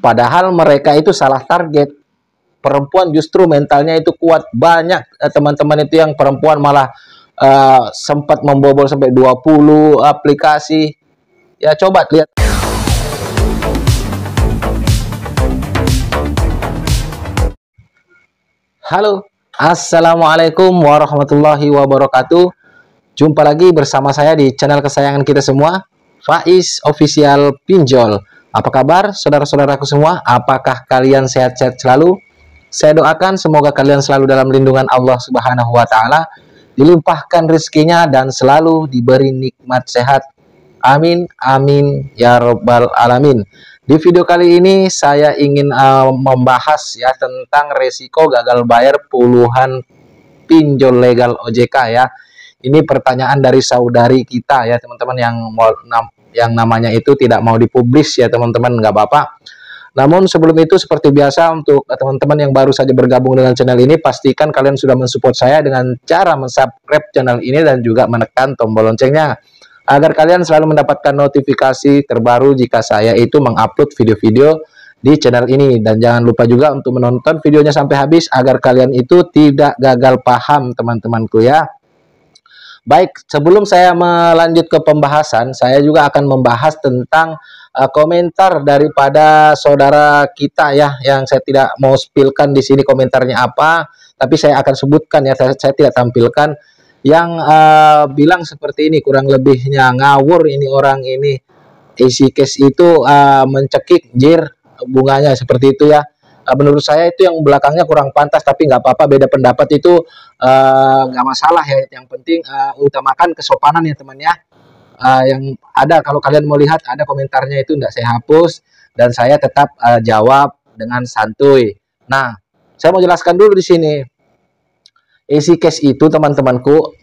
Padahal mereka itu salah target. Perempuan justru mentalnya itu kuat. Banyak teman-teman itu yang perempuan malah sempat membobol sampai 20 aplikasi. Ya coba lihat. Halo, assalamualaikum warahmatullahi wabarakatuh. Jumpa lagi bersama saya di channel kesayangan kita semua, Faiz Official Pinjol. Apa kabar saudara-saudaraku semua? Apakah kalian sehat-sehat selalu? Saya doakan semoga kalian selalu dalam lindungan Allah Subhanahu wa Ta'ala, dilimpahkan rezekinya dan selalu diberi nikmat sehat. Amin, amin, ya robbal alamin. Di video kali ini saya ingin membahas ya tentang resiko gagal bayar puluhan pinjol legal OJK ya. Ini pertanyaan dari saudari kita ya teman-teman, yang namanya itu tidak mau dipublish ya teman-teman, nggak apa-apa. Namun sebelum itu seperti biasa, untuk teman-teman yang baru saja bergabung dengan channel ini, pastikan kalian sudah mensupport saya dengan cara mensubscribe channel ini dan juga menekan tombol loncengnya, agar kalian selalu mendapatkan notifikasi terbaru jika saya itu mengupload video-video di channel ini. Dan jangan lupa juga untuk menonton videonya sampai habis agar kalian itu tidak gagal paham teman-temanku ya. Baik, sebelum saya melanjut ke pembahasan, saya juga akan membahas tentang komentar daripada saudara kita ya, yang saya tidak mau spillkan di sini komentarnya apa, tapi saya akan sebutkan ya, saya tidak tampilkan, yang bilang seperti ini, kurang lebihnya ngawur ini orang ini, isi case itu mencekik jir bunganya seperti itu ya. Menurut saya itu yang belakangnya kurang pantas, tapi nggak apa-apa, beda pendapat itu nggak masalah ya. Yang penting utamakan kesopanan ya teman ya. Yang ada, kalau kalian mau lihat, ada komentarnya itu nggak saya hapus dan saya tetap jawab dengan santuy. Nah, saya mau jelaskan dulu di sini. Isi case itu teman-temanku,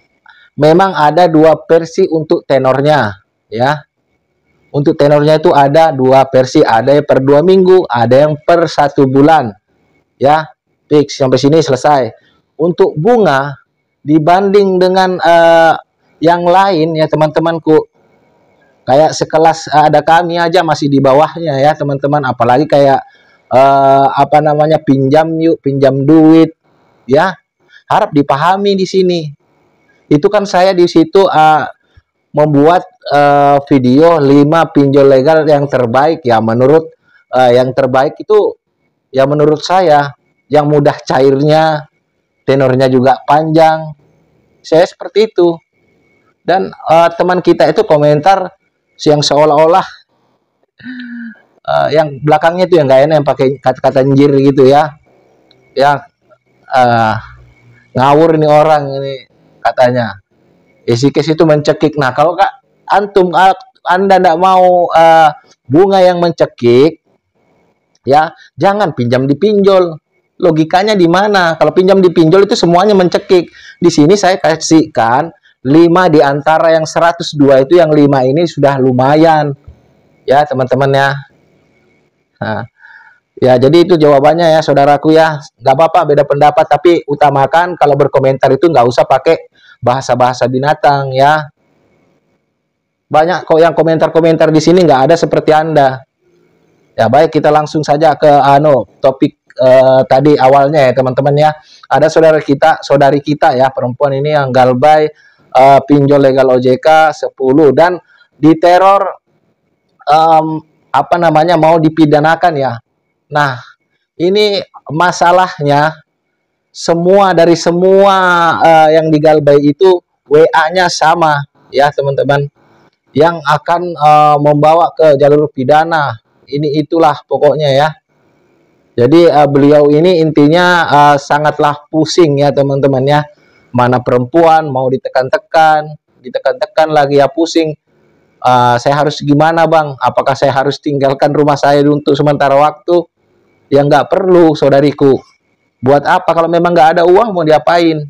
memang ada dua versi untuk tenornya ya. Untuk tenornya itu ada dua versi, ada yang per 2 minggu, ada yang per 1 bulan ya. Fix sampai sini selesai. Untuk bunga dibanding dengan yang lain ya teman-temanku, kayak sekelas ada kami aja masih di bawahnya ya teman-teman, apalagi kayak apa namanya, pinjam yuk, pinjam duit ya. Harap dipahami di sini. Itu kan saya di situ membuat video 5 pinjol legal yang terbaik ya. Menurut yang terbaik itu ya menurut saya, yang mudah cairnya, tenornya juga panjang. Saya seperti itu. Dan teman kita itu komentar yang seolah-olah yang belakangnya itu yang nggak enak, yang pakai kata-kata njir gitu ya. Ya ngawur ini orang ini katanya. Isi case itu mencekik. Nah, kalau Anda tidak mau bunga yang mencekik, ya jangan pinjam di pinjol. Logikanya di mana? Kalau pinjam di pinjol itu semuanya mencekik. Di sini saya kasihkan 5 di antara yang 102 itu, yang 5 ini sudah lumayan. Ya, teman-teman ya. Nah, ya jadi itu jawabannya ya saudaraku ya. Nggak apa-apa beda pendapat, tapi utamakan kalau berkomentar itu nggak usah pakai bahasa-bahasa binatang ya. Banyak kok yang komentar-komentar di sini nggak ada seperti Anda. Ya baik, kita langsung saja ke topik tadi awalnya ya teman-teman ya. Ada saudari kita ya, perempuan ini yang galbay pinjol legal OJK 10 dan diteror apa namanya, mau dipidanakan ya. Nah, ini masalahnya dari semua yang digalbay itu WA-nya sama ya teman-teman, yang akan membawa ke jalur pidana. Ini itulah pokoknya ya. Jadi beliau ini intinya sangatlah pusing ya teman-teman ya. Mana perempuan mau ditekan-tekan lagi ya, pusing. Saya harus gimana bang? Apakah saya harus tinggalkan rumah saya untuk sementara waktu? Ya nggak perlu saudariku. Buat apa kalau memang nggak ada uang, mau diapain?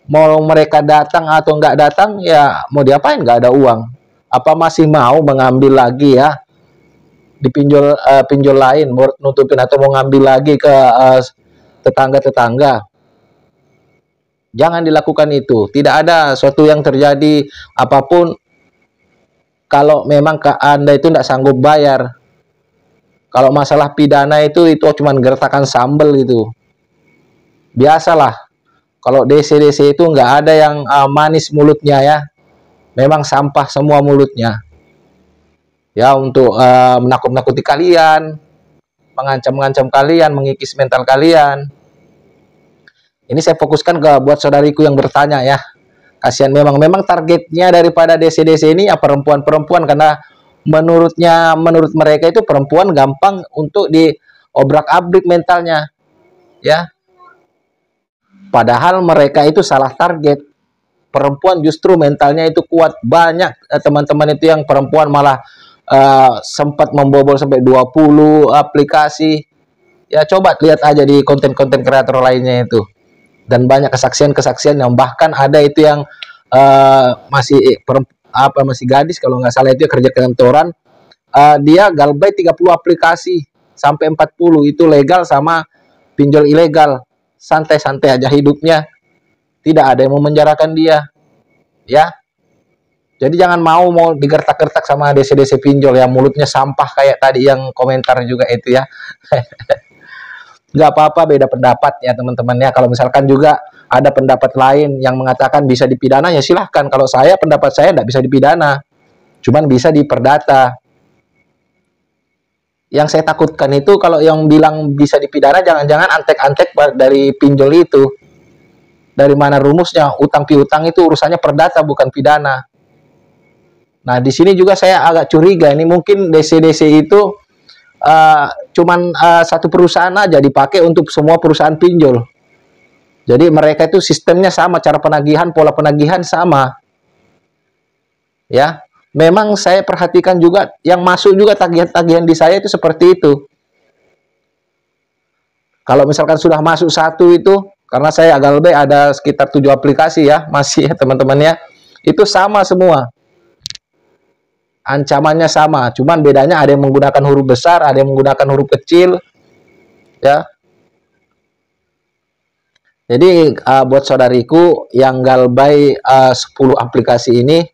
Mau mereka datang atau nggak datang ya mau diapain, nggak ada uang. Apa masih mau mengambil lagi ya di pinjol lain, mau nutupin atau mau ngambil lagi ke tetangga-tetangga? Jangan dilakukan itu. Tidak ada suatu yang terjadi apapun kalau memang Anda itu tidak sanggup bayar. Kalau masalah pidana itu cuman gertakan sambel itu. Biasalah. Kalau DC-DC itu nggak ada yang manis mulutnya ya. Memang sampah semua mulutnya. Ya, untuk menakut-nakuti kalian, mengancam-ngancam kalian, mengikis mental kalian. Ini saya fokuskan buat saudariku yang bertanya ya. Kasihan memang targetnya daripada DC-DC ini ya perempuan-perempuan, karena menurut mereka itu perempuan gampang untuk diobrak-abrik mentalnya ya. Padahal mereka itu salah target. Perempuan justru mentalnya itu kuat. Banyak teman-teman itu yang perempuan malah sempat membobol sampai 20 aplikasi. Ya coba lihat aja di konten-konten kreator lainnya itu. Dan banyak kesaksian-kesaksian yang bahkan ada itu yang masih gadis kalau nggak salah, itu kerja kantoran, dia galbay 30 aplikasi sampai 40 itu legal sama pinjol ilegal, santai-santai aja hidupnya, tidak ada yang memenjarakan dia ya. Jadi jangan mau digertak-gertak sama DC-DC pinjol yang mulutnya sampah kayak tadi yang komentar juga itu ya. Nggak apa-apa beda pendapat ya teman-teman ya. Kalau misalkan juga ada pendapat lain yang mengatakan bisa dipidana, ya silahkan. Kalau pendapat saya nggak bisa dipidana, cuman bisa diperdata. Yang saya takutkan itu kalau yang bilang bisa dipidana, jangan-jangan antek-antek dari pinjol itu. Dari mana rumusnya? Utang piutang itu urusannya perdata bukan pidana. Nah di sini juga saya agak curiga, ini mungkin DC-DC itu cuman satu perusahaan aja dipakai untuk semua perusahaan pinjol. Jadi mereka itu sistemnya sama, cara penagihan, pola penagihan sama. Ya, memang saya perhatikan juga yang masuk juga tagihan-tagihan di saya itu seperti itu. Kalau misalkan sudah masuk satu itu, karena saya galbay ada sekitar 7 aplikasi ya, masih ya teman-teman ya. Itu sama semua. Ancamannya sama, cuman bedanya ada yang menggunakan huruf besar, ada yang menggunakan huruf kecil ya. Jadi buat saudariku yang galbay 10 aplikasi ini,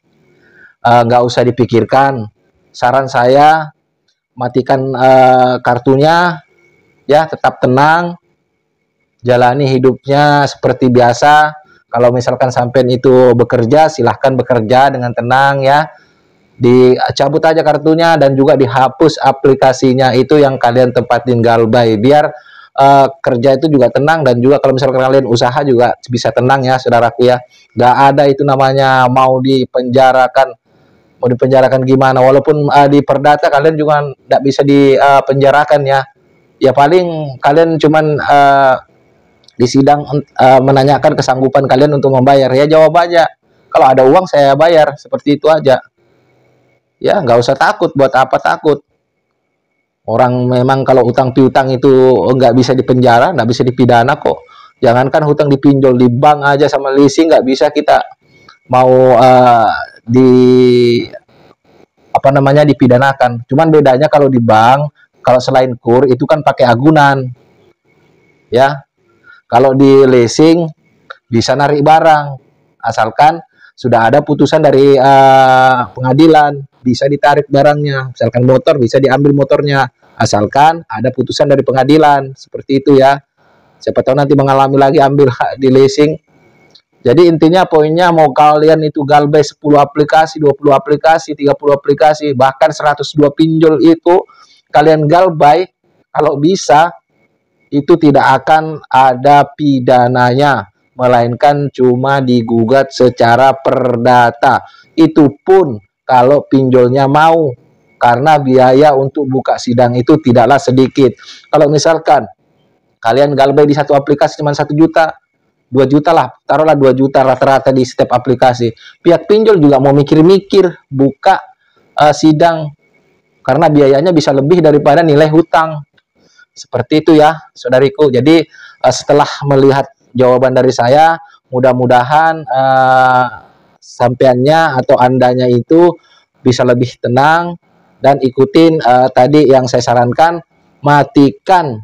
nggak usah dipikirkan. Saran saya matikan kartunya ya, tetap tenang, jalani hidupnya seperti biasa. Kalau misalkan sampai itu bekerja, silahkan bekerja dengan tenang ya. Dicabut aja kartunya dan juga dihapus aplikasinya itu yang kalian tempatin galbay, biar kerja itu juga tenang, dan juga kalau misalkan kalian usaha juga bisa tenang ya saudaraku ya. Gak ada itu namanya mau dipenjarakan gimana, walaupun di perdata kalian juga tidak bisa dipenjarakan ya. Ya paling kalian cuman di sidang menanyakan kesanggupan kalian untuk membayar, ya jawab aja kalau ada uang saya bayar, seperti itu aja. Ya nggak usah takut, buat apa takut. Orang memang kalau utang piutang itu nggak bisa dipenjara, nggak bisa dipidana kok. Jangankan hutang dipinjol, di bank aja sama leasing nggak bisa kita mau dipidanakan. Cuman bedanya kalau di bank, kalau selain kur itu kan pakai agunan. Ya. Kalau di leasing bisa narik barang asalkan sudah ada putusan dari pengadilan, bisa ditarik barangnya. Misalkan motor bisa diambil motornya, asalkan ada putusan dari pengadilan. Seperti itu ya. Siapa tahu nanti mengalami lagi ambil di leasing. Jadi intinya poinnya, mau kalian itu galbay 10 aplikasi, 20 aplikasi, 30 aplikasi, bahkan 102 pinjol itu kalian galbay, kalau bisa itu tidak akan ada pidananya, melainkan cuma digugat secara perdata. Itu pun kalau pinjolnya mau, karena biaya untuk buka sidang itu tidaklah sedikit. Kalau misalkan kalian galbay di satu aplikasi cuma 1 juta, 2 juta lah, taruhlah 2 juta rata-rata di setiap aplikasi. Pihak pinjol juga mau mikir-mikir buka sidang, karena biayanya bisa lebih daripada nilai hutang. Seperti itu ya saudariku. Jadi setelah melihat jawaban dari saya, mudah-mudahan sampeannya atau andanya itu bisa lebih tenang dan ikutin tadi yang saya sarankan. Matikan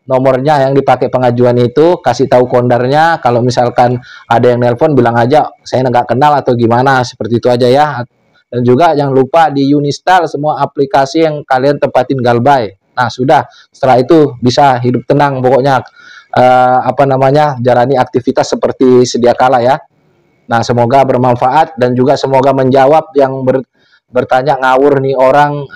nomornya yang dipakai pengajuan itu, kasih tahu kondarnya. Kalau misalkan ada yang nelpon, bilang aja saya nggak kenal atau gimana, seperti itu aja ya. Dan juga jangan lupa di uninstall semua aplikasi yang kalian tempatin galbay. Nah, sudah. Setelah itu bisa hidup tenang pokoknya, jalani aktivitas seperti sedia kala ya. Nah, semoga bermanfaat dan juga semoga menjawab yang bertanya ngawur nih orang,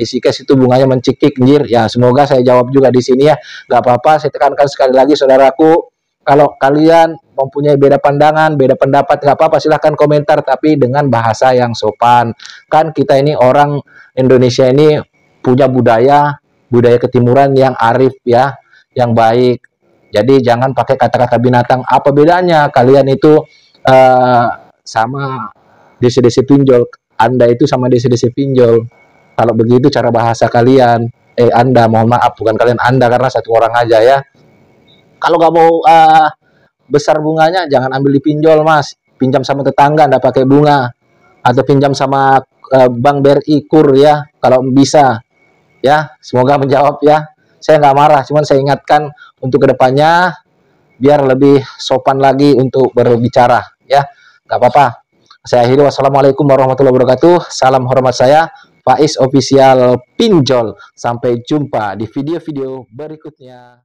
isi case itu bunganya mencekik anjir. Ya, semoga saya jawab juga di sini ya. Gak apa-apa, saya tekankan sekali lagi saudaraku, kalau kalian mempunyai beda pandangan, beda pendapat, nggak apa-apa, silahkan komentar, tapi dengan bahasa yang sopan. Kan kita ini orang Indonesia ini punya budaya ketimuran yang arif ya, yang baik. Jadi jangan pakai kata-kata binatang. Apa bedanya? Kalian itu uh, sama desi-desi pinjol. Anda itu sama desi-desi pinjol. Kalau begitu cara bahasa kalian, Anda, mohon maaf, bukan kalian, Anda, karena satu orang aja ya. Kalau nggak mau besar bunganya, jangan ambil di pinjol mas. Pinjam sama tetangga, nggak pakai bunga. Atau pinjam sama Bank BRI Kur ya, kalau bisa. Ya, semoga menjawab ya. Saya nggak marah, cuman saya ingatkan untuk kedepannya biar lebih sopan lagi untuk berbicara ya. Nggak apa-apa. Saya akhiri, wassalamualaikum warahmatullahi wabarakatuh. Salam hormat saya, Faiz Official Pinjol. Sampai jumpa di video-video berikutnya.